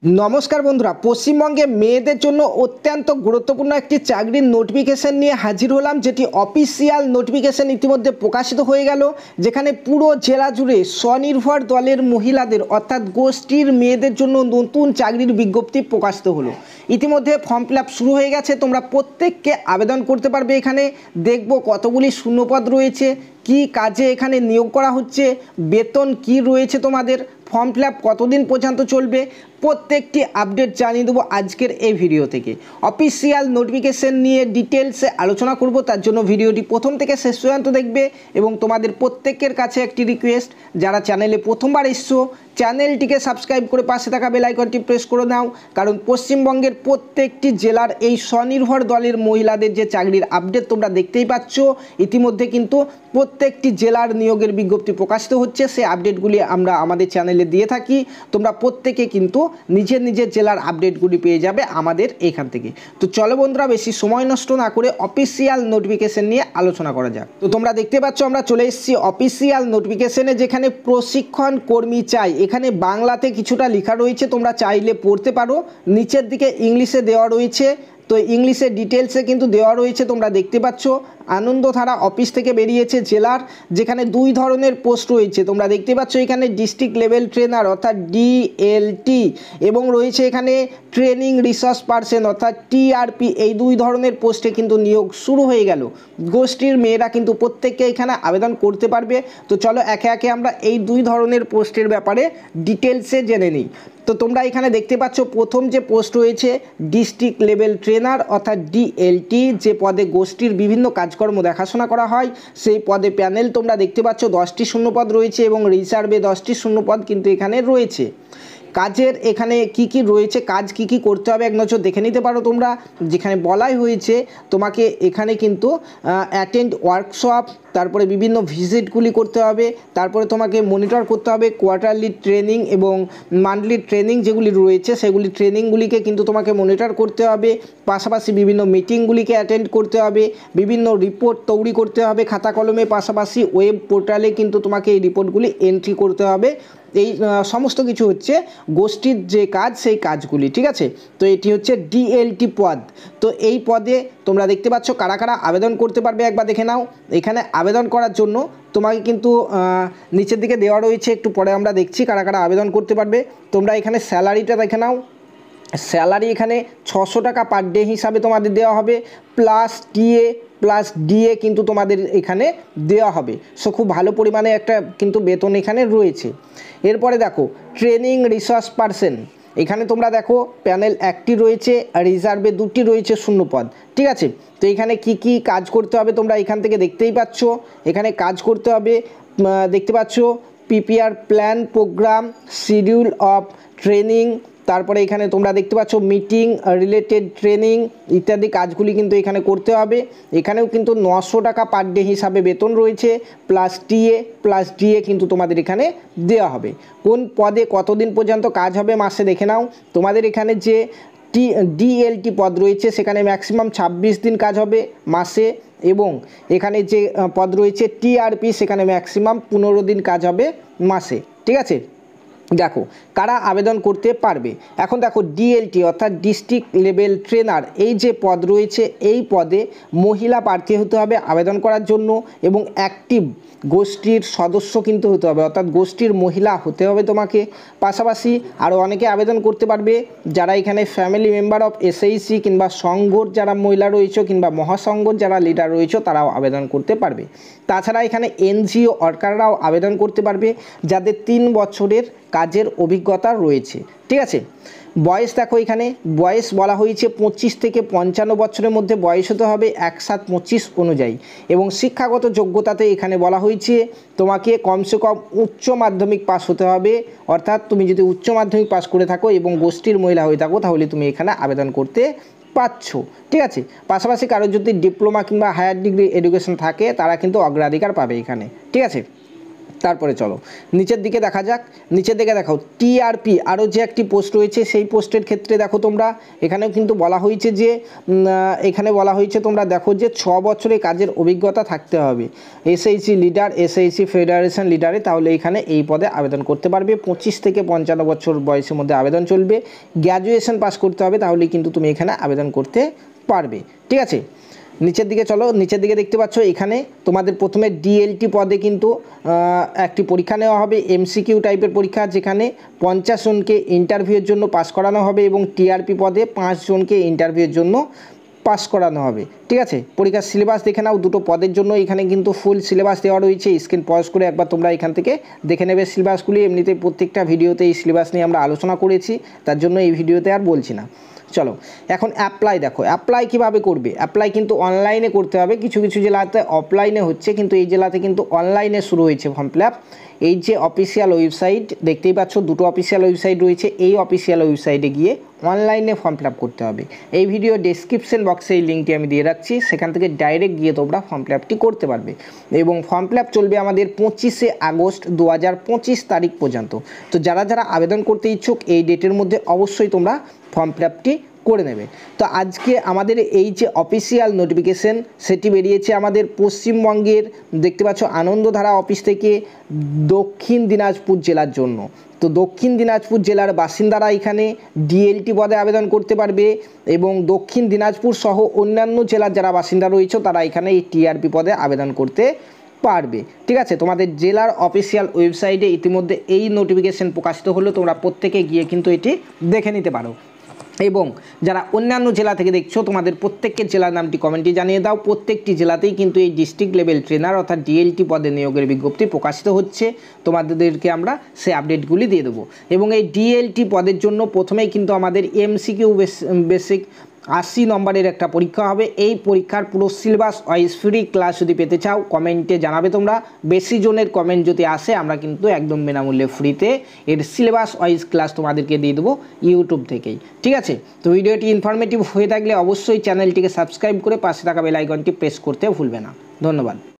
নমস্কার বন্ধুরা, পশ্চিমবঙ্গে মেয়েদের জন্য অত্যন্ত গুরুত্বপূর্ণ একটি চাকরির নোটিফিকেশন নিয়ে হাজির হলাম, যেটি অফিসিয়াল নোটিফিকেশন ইতিমধ্যে প্রকাশিত হয়ে গেল। যেখানে পুরো জেলা জুড়ে স্বনির্ভর দলের মহিলাদের অর্থাৎ গোষ্ঠীর মেয়েদের জন্য নতুন চাকরির বিজ্ঞপ্তি প্রকাশিত হলো। ইতিমধ্যে ফর্ম ফিল আপ শুরু হয়ে গেছে, তোমরা প্রত্যেককে আবেদন করতে পারবে। এখানে দেখব কতগুলি শূন্যপদ রয়েছে, কি কাজে এখানে নিয়োগ করা হচ্ছে, বেতন কি রয়েছে, তোমাদের ফর্ম ফিল আপ কতদিন পর্যন্ত চলবে, প্রত্যেকটি আপডেট জানিয়ে দেবো আজকের এই ভিডিও থেকে। অফিসিয়াল নোটিফিকেশন নিয়ে ডিটেলসে আলোচনা করব, তার জন্য ভিডিওটি প্রথম থেকে শেষ পর্যন্ত দেখবে। এবং তোমাদের প্রত্যেকের কাছে একটি রিকোয়েস্ট, যারা চ্যানেলে প্রথমবার এসছো চ্যানেলটিকে সাবস্ক্রাইব করে পাশে থাকা বেল আইকনটি প্রেস করে নাও, কারণ পশ্চিমবঙ্গের প্রত্যেকটি জেলার এই স্বনির্ভর দলের মহিলাদের যে চাকরির আপডেট তোমরা দেখতেই পাচ্ছ। ইতিমধ্যে কিন্তু প্রত্যেকটি জেলার নিয়োগের বিজ্ঞপ্তি প্রকাশিত হচ্ছে, সেই আপডেটগুলি আমরা আমাদের চ্যানেলে দিয়ে থাকি। তোমরা প্রত্যেকে কিন্তু নিজের নিজের জেলার আপডেটগুলি পেয়ে যাবে আমাদের এখান থেকে। তো চলো বন্ধুরা, বেশি সময় নষ্ট না করে অফিসিয়াল নোটিফিকেশন নিয়ে আলোচনা করা যাক। তো তোমরা দেখতে পাচ্ছ আমরা চলে এসেছি অফিসিয়াল নোটিফিকেশনে, যেখানে প্রশিক্ষণ কর্মী চাই। এখানে বাংলাতে কিছুটা লেখা রয়েছে, তোমরা চাইলে পড়তে পারো। নিচের দিকে ইংলিশে দেওয়া রয়েছে, তো ইংলিশে ডিটেলসে কিন্তু দেওয়া রয়েছে, তোমরা দেখতে পাচ্ছ। আনন্দধারা অফিস থেকে বেরিয়েছে জেলার, যেখানে দুই ধরনের পোস্ট রয়েছে তোমরা দেখতে পাচ্ছ। এখানে ডিস্ট্রিক্ট লেভেল ট্রেনার অর্থাৎ ডিএলটি এবং রয়েছে এখানে ট্রেনিং রিসোর্স পারসন অর্থাৎ টিআরপি। এই দুই ধরনের পোস্টে কিন্তু নিয়োগ শুরু হয়ে গেল। গোষ্ঠীর মেয়েরা কিন্তু প্রত্যেককে এখানে আবেদন করতে পারবে। তো চলো একে একে আমরা এই দুই ধরনের পোস্টের ব্যাপারে ডিটেলসে জেনে নিই। তো তোমরা এখানে দেখতে পাচ্ছ প্রথম যে পোস্ট রয়েছে ডিস্ট্রিক্ট লেভেল ট্রেনার অর্থাৎ ডিএলটি, যে পদে গোষ্ঠীর বিভিন্ন কাজকর্ম দেখাশোনা করা হয়, সেই পদে প্যানেল তোমরা দেখতে পাচ্ছ 10টি শূন্যপদ রয়েছে এবং রিজার্ভে 10টি শূন্যপদ কিন্তু এখানে রয়েছে। কাজের এখানে কি কি রয়েছে, কাজ কি কি করতে হবে এক নজর দেখে নিতে পারো তোমরা। যেখানে বলাই হয়েছে তোমাকে এখানে কিন্তু অ্যাটেন্ড ওয়ার্কশপ, তারপরে বিভিন্ন ভিজিটগুলি করতে হবে, তারপরে তোমাকে মনিটর করতে হবে কোয়ার্টারলি ট্রেনিং এবং মান্থলি ট্রেনিং যেগুলি রয়েছে সেগুলি ট্রেনিংগুলিকে কিন্তু তোমাকে মনিটর করতে হবে। পাশাপাশি বিভিন্ন মিটিংগুলিকে অ্যাটেন্ড করতে হবে, বিভিন্ন রিপোর্ট তৈরি করতে হবে খাতা কলমে, পাশাপাশি ওয়েব পোর্টালে কিন্তু তোমাকে এই রিপোর্টগুলি এন্ট্রি করতে হবে। এই সমস্ত কিছু হচ্ছে গোষ্ঠীর যে কাজ, সেই কাজগুলি, ঠিক আছে। তো এটি হচ্ছে ডিএলটি পদ। তো এই পদে তোমরা দেখতে পাচ্ছ কারা কারা আবেদন করতে পারবে একবার দেখে নাও। এখানে আবেদন করার জন্য তোমাকে কিন্তু নিচের দিকে দেওয়া রয়েছে, একটু পরে আমরা দেখছি কারা কারা আবেদন করতে পারবে। তোমরা এখানে স্যালারিটা দেখে নাও। স্যালারি এখানে 600 টাকা পার ডে হিসাবে তোমাদের দেওয়া হবে, প্লাস টিএ প্লাস ডিএ কিন্তু তোমাদের এখানে দেওয়া হবে। সো খুব ভালো পরিমাণে একটা কিন্তু বেতন এখানে রয়েছে। এরপরে দেখো ট্রেনিং রিসোর্স পারসন, এখানে তোমরা দেখো প্যানেল 1টি রয়েছে, রিজার্ভে 2টি রয়েছে শূন্যপদ, ঠিক আছে। তো এখানে কি কি কাজ করতে হবে তোমরা এখান থেকে দেখতেই পাচ্ছ। এখানে কাজ করতে হবে, দেখতে পাচ্ছ PPR plan programme, schedule of training, তারপরে এখানে তোমরা দেখতে পাচ্ছ মিটিং রিলেটেড ট্রেনিং ইত্যাদি কাজগুলি কিন্তু এখানে করতে হবে। এখানেও কিন্তু 900 টাকা পার ডে হিসাবে বেতন রয়েছে, প্লাস টিএ প্লাস ডিএ কিন্তু তোমাদের এখানে দেওয়া হবে। কোন পদে কতদিন পর্যন্ত কাজ হবে মাসে দেখে নাও। তোমাদের এখানে যে ডিএলটি পদ রয়েছে সেখানে ম্যাক্সিমাম 26 দিন কাজ হবে মাসে, এবং এখানে যে পদ রয়েছে টিআরপি সেখানে ম্যাক্সিমাম 15 দিন কাজ হবে মাসে, ঠিক আছে। দেখো কারা আবেদন করতে পারবে। এখন দেখো ডিএলটি অর্থাৎ ডিস্ট্রিক্ট লেভেল ট্রেনার, এই যে পদ রয়েছে এই পদে মহিলা প্রার্থী হতে হবে আবেদন করার জন্য, এবং অ্যাক্টিভ গোষ্ঠীর সদস্য কিন্তু হতে হবে, অর্থাৎ গোষ্ঠীর মহিলা হতে হবে তোমাকে। পাশাপাশি আরও অনেকে আবেদন করতে পারবে, যারা এখানে ফ্যামিলি মেম্বার অফ এসএইচসি কিংবা সংঘর যারা মহিলা রয়েছে কিংবা মহাসংঘর যারা লিডার রয়েছে তারাও আবেদন করতে পারবে। তাছাড়া এখানে এনজিও ওয়ার্কাররাও আবেদন করতে পারবে যাদের 3 বছরের কাজের অভিজ্ঞতা রয়েছে, ঠিক আছে। বয়স দেখো এখানে বয়স বলা হয়েছে 25 থেকে 55 বছরের মধ্যে বয়স হতে হবে 1/7/25 অনুযায়ী, এবং শিক্ষাগত যোগ্যতাতে এখানে বলা হয়েছে তোমাকে কমসে কম উচ্চ মাধ্যমিক পাস হতে হবে। অর্থাৎ তুমি যদি উচ্চ মাধ্যমিক পাস করে থাকো এবং গোষ্ঠীর মহিলা হয়ে থাকো তাহলে তুমি এখানে আবেদন করতে পাচ্ছ, ঠিক আছে। পাশাপাশি কারোর যদি ডিপ্লোমা কিংবা হায়ার ডিগ্রি এডুকেশন থাকে তারা কিন্তু অগ্রাধিকার পাবে এখানে, ঠিক আছে। তারপরে চলো নিচের দিকে দেখা যাক, নিচের দিকে দেখো টিআরপি আরও যে একটি পোস্ট রয়েছে সেই পোস্টের ক্ষেত্রে দেখো তোমরা এখানেও কিন্তু বলা হয়েছে যে এখানে বলা হয়েছে তোমরা দেখো যে 6 বছরের কাজের অভিজ্ঞতা থাকতে হবে এসএইচসি লিডার, এসএইচসি ফেডারেশন লিডারে, তাহলে এখানে এই পদে আবেদন করতে পারবে। 25 থেকে 55 বছর বয়সের মধ্যে আবেদন চলবে, গ্র্যাজুয়েশন পাস করতে হবে, তাহলে কিন্তু তুমি এখানে আবেদন করতে পারবে। ঠিক আছে, নিচের দিকে চলো, নিচের দিকে দেখতে পাচ্ছ এখানে তোমাদের প্রথমে ডিএলটি পদে কিন্তু একটি পরীক্ষা নেওয়া হবে, এমসিকিউ টাইপের পরীক্ষা, যেখানে 50 জনকে ইন্টারভিউয়ের জন্য পাস করানো হবে এবং টিআরপি পদে 5 জনকে ইন্টারভিউয়ের জন্য পাস করানো হবে। ঠিক আছে, পরীক্ষার সিলেবাস দেখে নাও, দুটো পদের জন্য এখানে কিন্তু ফুল সিলেবাস দেওয়া রয়েছে, স্ক্রিন পজ করে একবার তোমরা এখান থেকে দেখে নেবে সিলেবাসগুলি। এমনিতে প্রত্যেকটা ভিডিওতে এই সিলেবাস নিয়ে আমরা আলোচনা করেছি, তার জন্য এই ভিডিওতে আর বলছি না। চলো এখন অ্যাপ্লাই দেখো, অ্যাপ্লাই কীভাবে করবে। অ্যাপ্লাই কিন্তু অনলাইনে করতে হবে, কিছু কিছু জেলাতে অফলাইনে হচ্ছে, কিন্তু এই জেলাতে কিন্তু অনলাইনে শুরু হয়েছে ফর্ম ফিল আপ। এই যে অফিসিয়াল ওয়েবসাইট দেখতেই পাচ্ছ, দুটো অফিসিয়াল ওয়েবসাইট রয়েছে, এই অফিসিয়াল ওয়েবসাইটে গিয়ে অনলাইনে ফর্ম ফিল আপ করতে হবে। এই ভিডিও ডেসক্রিপশন বক্সে এই লিঙ্কটি আমি দিয়ে রাখছি, সেখান থেকে ডাইরেক্ট গিয়ে তোমরা ফর্ম ফিল আপটি করতে পারবে এবং ফর্ম ফিল আপ চলবে আমাদের 25শে আগস্ট 2025 তারিখ পর্যন্ত। তো যারা যারা আবেদন করতে ইচ্ছুক এই ডেটের মধ্যে অবশ্যই তোমরা ফর্ম ফিল আপটি করে নেবে। তো আজকে আমাদের এই যে অফিসিয়াল নোটিফিকেশন সেটি বেরিয়েছে আমাদের পশ্চিমবঙ্গের, দেখতে পাচ্ছ আনন্দধারা অফিস থেকে, দক্ষিণ দিনাজপুর জেলার জন্য। তো দক্ষিণ দিনাজপুর জেলার বাসিন্দারা এখানে ডিএলটি পদে আবেদন করতে পারবে এবং দক্ষিণ দিনাজপুর সহ অন্যান্য জেলার যারা বাসিন্দা রয়েছে তারা এখানে এই টিআরপি পদে আবেদন করতে পারবে। ঠিক আছে, তোমাদের জেলার অফিসিয়াল ওয়েবসাইটে ইতিমধ্যে এই নোটিফিকেশন প্রকাশিত হলো, তোমরা প্রত্যেকে গিয়ে কিন্তু এটি দেখে নিতে পারো। এবং যারা অন্যান্য জেলা থেকে দেখছো তোমাদের প্রত্যেকের জেলার নামটি কমেন্টে জানিয়ে দাও। প্রত্যেকটি জেলাতেই কিন্তু এই ডিস্ট্রিক্ট লেভেল ট্রেনার অর্থাৎ ডিএলটি পদে নিয়োগের বিজ্ঞপ্তি প্রকাশিত হচ্ছে, তোমাদেরকে আমরা সেই আপডেটগুলি দিয়ে দেবো। এবং এই ডিএলটি পদের জন্য প্রথমেই কিন্তু আমাদের এমসিকিউ বেসিক 80 নম্বরের একটা পরীক্ষা হবে। এই পরীক্ষার পুরো সিলেবাস ওয়াইজ ফ্রি ক্লাস যদি পেতে চাও কমেন্টে জানাবে তোমরা, বেশি জনের কমেন্ট যদি আসে আমরা কিন্তু একদম বিনামূল্যে ফ্রিতে এর সিলেবাস ওয়াইজ ক্লাস তোমাদেরকে দিয়ে দেবো ইউটিউব থেকেই। ঠিক আছে, তো ভিডিওটি ইনফরমেটিভ হয়ে থাকলে অবশ্যই চ্যানেলটিকে সাবস্ক্রাইব করে পাশে থাকা বেল আইকনটি প্রেস করতে ভুলবে না। ধন্যবাদ।